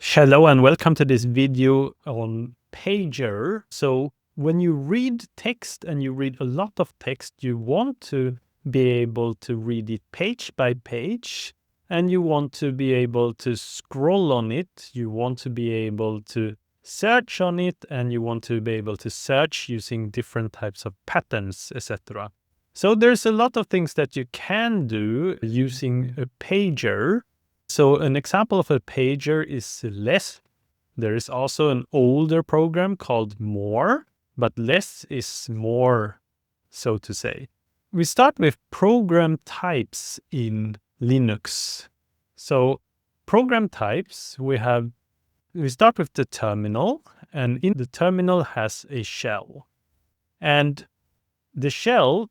Hello and welcome to this video on Pager. So when you read text and you read a lot of text, you want to be able to read it page by page, and you want to be able to scroll on it. You want to be able to search on it, and you want to be able to search using different types of patterns, etc. So there's a lot of things that you can do using a pager. So an example of a pager is less. There is also an older program called more, but less is more, so to say. We start with program types in Linux. So program types, we start with the terminal, and in the terminal has a shell. And the shell,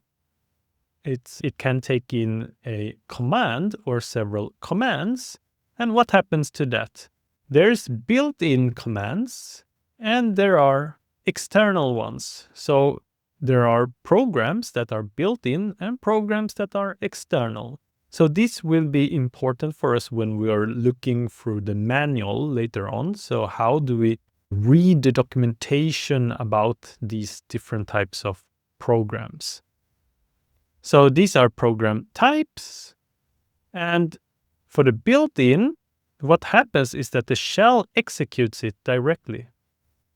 it can take in a command or several commands. And what happens to that? There's built-in commands and there are external ones. So there are programs that are built in and programs that are external. So this will be important for us when we are looking through the manual later on. So how do we read the documentation about these different types of programs? So these are program types. And for the built-in, what happens is that the shell executes it directly.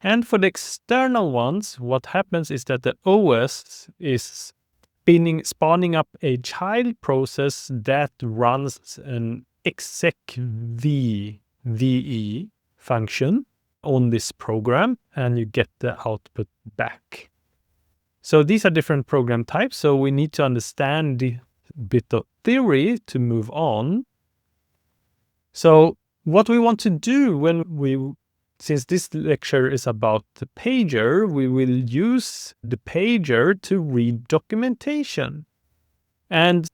And for the external ones, what happens is that the OS is spawning up a child process that runs an execv VE function on this program, and you get the output back. So these are different program types, so we need to understand the bit of theory to move on. So what we want to do since this lecture is about the pager, we will use the pager to read documentation. And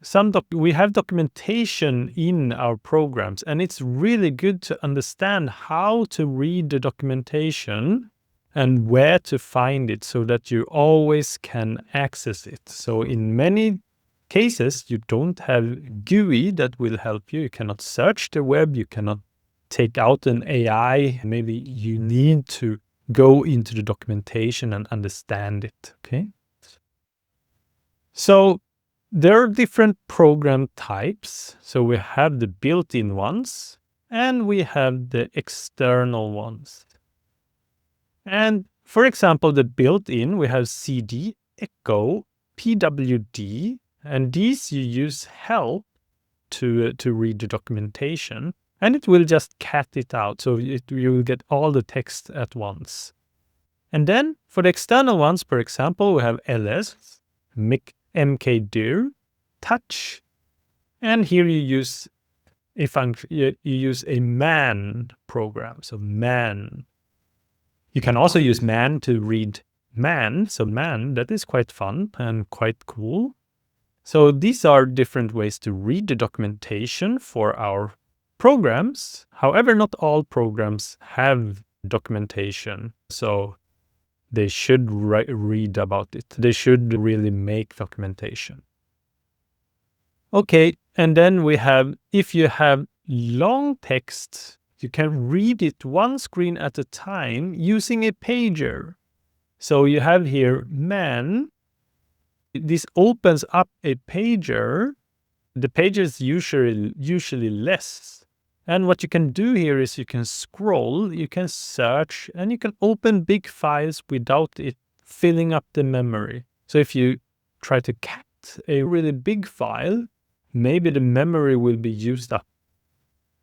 we have documentation in our programs, and it's really good to understand how to read the documentation and where to find it so that you always can access it. So in many cases, you don't have GUI that will help you. You cannot search the web. You cannot take out an AI. Maybe you need to go into the documentation and understand it, okay? So there are different program types. So we have the built-in ones and we have the external ones. And for example, the built-in, we have CD, echo, PWD, and these you use help to read the documentation, and it will just cat it out. So you will get all the text at once. And then for the external ones, for example, we have ls, mkdir, touch, and here you use a function, you use a man program, so man. You can also use man to read man. So man, that is quite fun and quite cool. So these are different ways to read the documentation for our programs. However, not all programs have documentation. So they should read about it. They should really make documentation. Okay, and then we have, if you have long text, you can read it one screen at a time using a pager. So you have here man. This opens up a pager. The pager is usually less. And what you can do here is you can scroll, you can search, and you can open big files without it filling up the memory. So if you try to cat a really big file, maybe the memory will be used up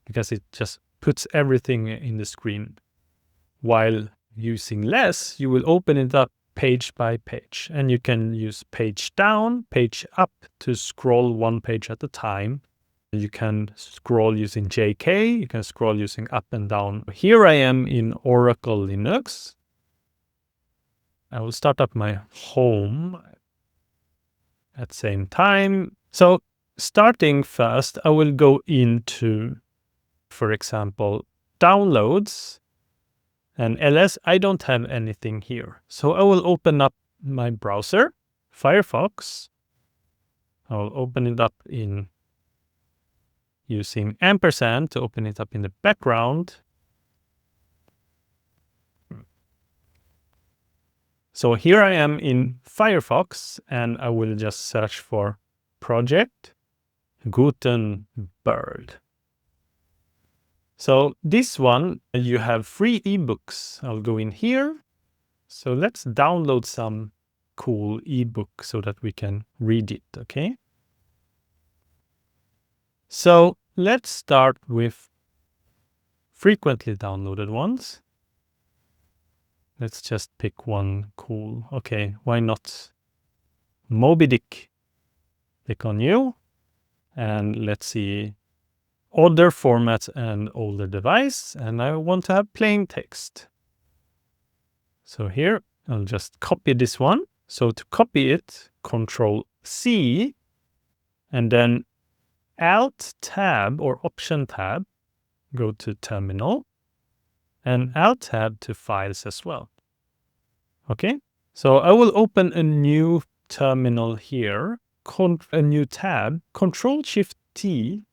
because it just puts everything in the screen. While using less, you will open it up page by page, and you can use page down, page up to scroll one page at a time. You can scroll using JK, you can scroll using up and down. Here I am in Oracle Linux. I will start up my home at the same time. So starting first, I will go into, for example, downloads, and ls, I don't have anything here. So I will open up my browser, Firefox. I will open it up using ampersand to open it up in the background. So here I am in Firefox, and I will just search for project Gutenberg. So this one, you have free ebooks. I'll go in here. So let's download some cool ebook so that we can read it, okay? So let's start with frequently downloaded ones. Let's just pick one cool. Okay, why not Moby? Click on new, and let's see other formats and older device, and I want to have plain text. So here I'll just copy this one. So to copy it, Control C, and then Alt tab or Option tab, go to Terminal, and Alt tab to Files as well. Okay, so I will open a new terminal here, a new tab, Control Shift T.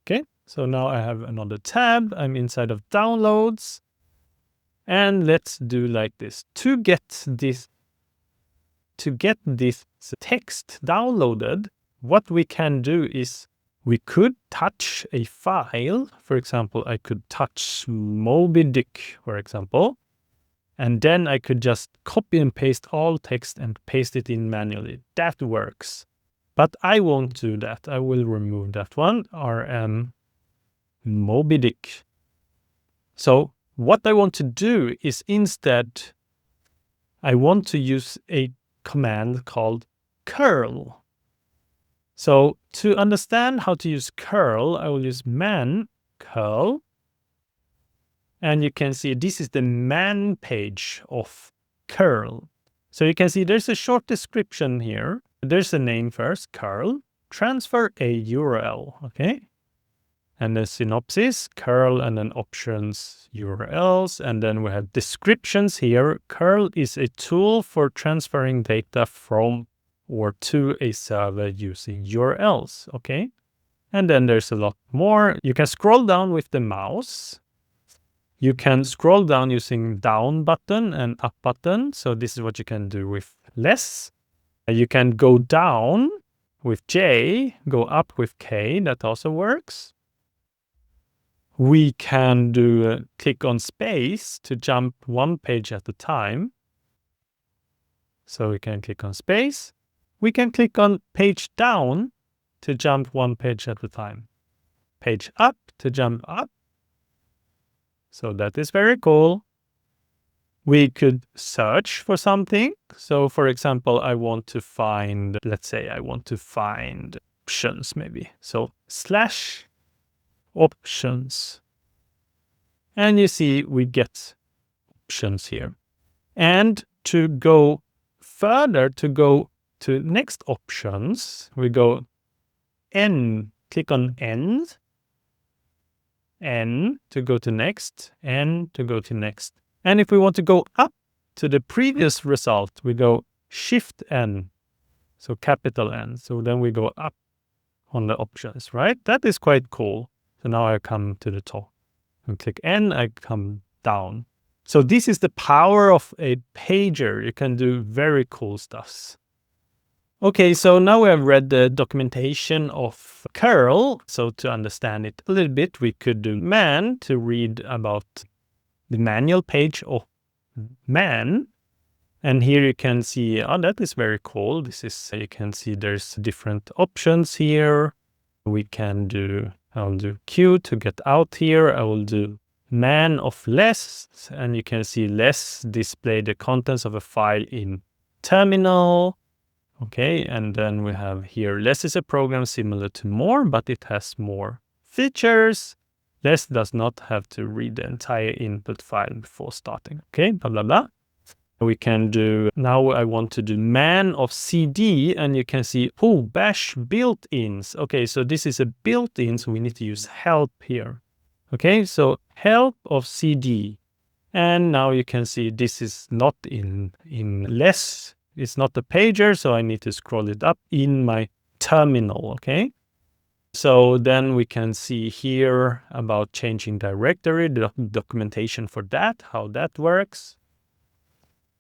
Okay, so now I have another tab. I'm inside of Downloads, and let's do like this. To get this text downloaded, what we can do is we could touch a file. For example, I could touch Moby, for example, and then I could just copy and paste all text and paste it in manually. That works. But I won't do that. I will remove that one, RM Moby. So what I want to do is instead, I want to use a command called curl. So to understand how to use curl, I will use man curl. And you can see this is the man page of curl. So you can see there's a short description here. There's a name first, curl, transfer a URL, okay? And the synopsis, curl, and then options, URLs, and then we have descriptions here. Curl is a tool for transferring data from or to a server using URLs, okay? And then there's a lot more. You can scroll down with the mouse. You can scroll down using down button and up button. So this is what you can do with less. You can go down with J, go up with K. That also works. We can do click on space to jump one page at a time. So we can click on space. We can click on page down to jump one page at a time. Page up to jump up. So that is very cool. We could search for something. So for example, I want to find, let's say I want to find options maybe. So slash options. And you see we get options here. And to go further, to go to next options, we go N, click on N to go to next, N to go to next. And if we want to go up to the previous result, we go Shift N, so capital N. So then we go up on the options, right? That is quite cool. So now I come to the top and click N, I come down. So this is the power of a pager. You can do very cool stuff. Okay, so now we have read the documentation of curl. So to understand it a little bit, we could do man to read about the manual page of man. And here you can see, oh, that is very cool. This is, you can see there's different options here. We can do, I'll do Q to get out here. I will do man of less, and you can see less display the contents of a file in terminal. Okay, and then we have here less is a program similar to more, but it has more features. Less does not have to read the entire input file before starting. Okay, blah, blah, blah. We can do, now I want to do man of CD, and you can see, oh, bash built-ins. Okay, so this is a built-in, so we need to use help here. Okay, so help of CD. And now you can see this is not in less. It's not a pager, so I need to scroll it up in my terminal, okay? So then we can see here about changing directory, the documentation for that, how that works.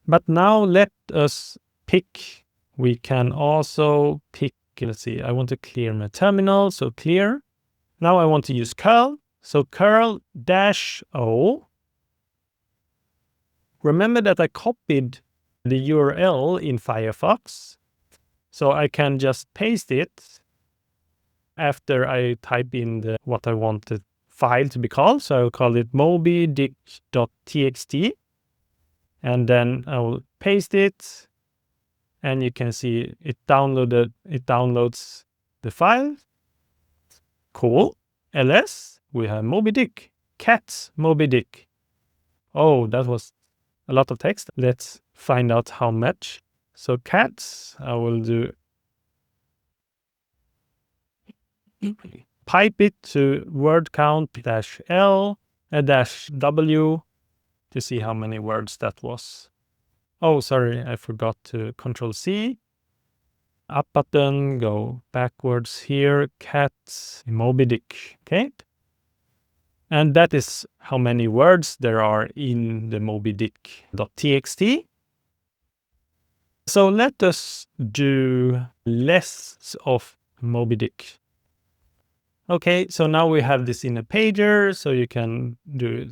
But now let us pick. We can also pick, let's see, I want to clear my terminal, so clear. Now I want to use curl, so curl -o. Remember that I copied the URL in Firefox, so I can just paste it after I type in what I want the file to be called. So I'll call it mobydick.txt, and then I will paste it, and you can see it downloads the file. Cool. ls, we have Moby Dick, cats Moby Dick. Oh, that was a lot of text. Let's find out how much. So cats, I will do pipe it to word count -l -w to see how many words that was. Oh, sorry, I forgot to Control C. Up button, go backwards here, cats, Moby Dick, okay? And that is how many words there are in the mobydick.txt. So let us do less of Moby Dick. Okay, so now we have this in a pager, so you can do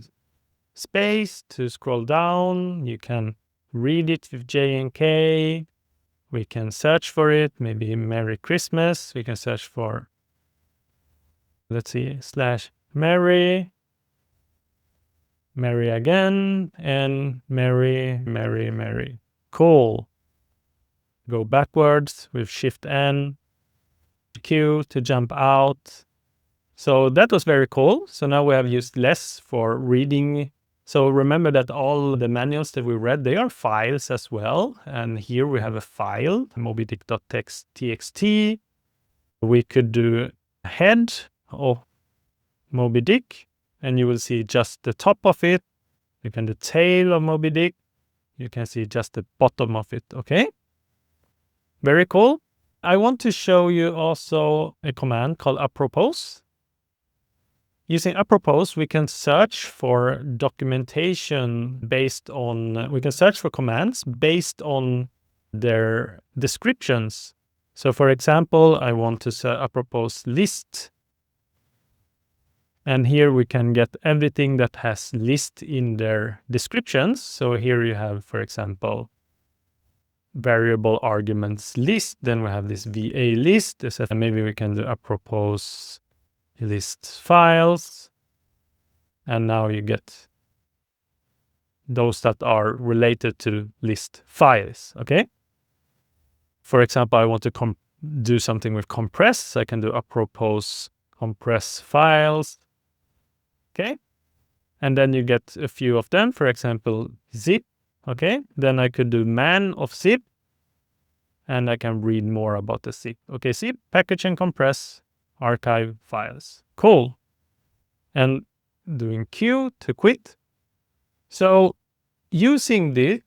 space to scroll down. You can read it with J and K. We can search for it, maybe Merry Christmas. We can search for, let's see, /Merry, Merry again, and Merry, Merry, Merry. Cool. Go backwards with Shift-N, Q to jump out. So that was very cool. So now we have used less for reading. So remember that all the manuals that we read, they are files as well. And here we have a file, mobydick.txt. We could do head of Moby Dick, and you will see just the top of it. You can do tail of Moby Dick. You can see just the bottom of it, okay? Very cool. I want to show you also a command called Apropos. Using Apropos, we can search for documentation based on, we can search for commands based on their descriptions. So for example, I want to say Apropos list. And here we can get everything that has list in their descriptions. So here you have, for example, variable arguments list. Then we have this VA list. Maybe we can do Apropos list files, and now you get those that are related to list files, okay? For example, I want to do something with compress. I can do Apropos compress files, okay? And then you get a few of them, for example, zip, okay? Then I could do man of zip, and I can read more about the zip. Okay, zip, package and compress, archive files. Cool. And doing Q to quit. So using this,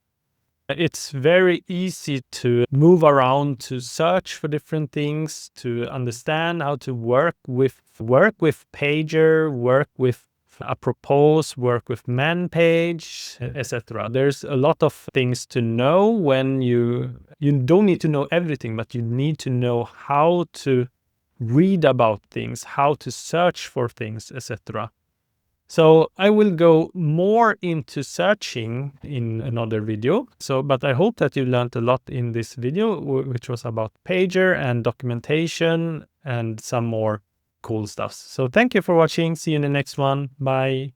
it's very easy to move around, to search for different things, to understand how to work with Pager, work with Apropos, work with man page, etc. There's a lot of things to know when you don't need to know everything, but you need to know how to read about things, how to search for things, etc. So I will go more into searching in another video. But I hope that you learned a lot in this video, which was about Pager and documentation and some more cool stuff. So thank you for watching. See you in the next one. Bye.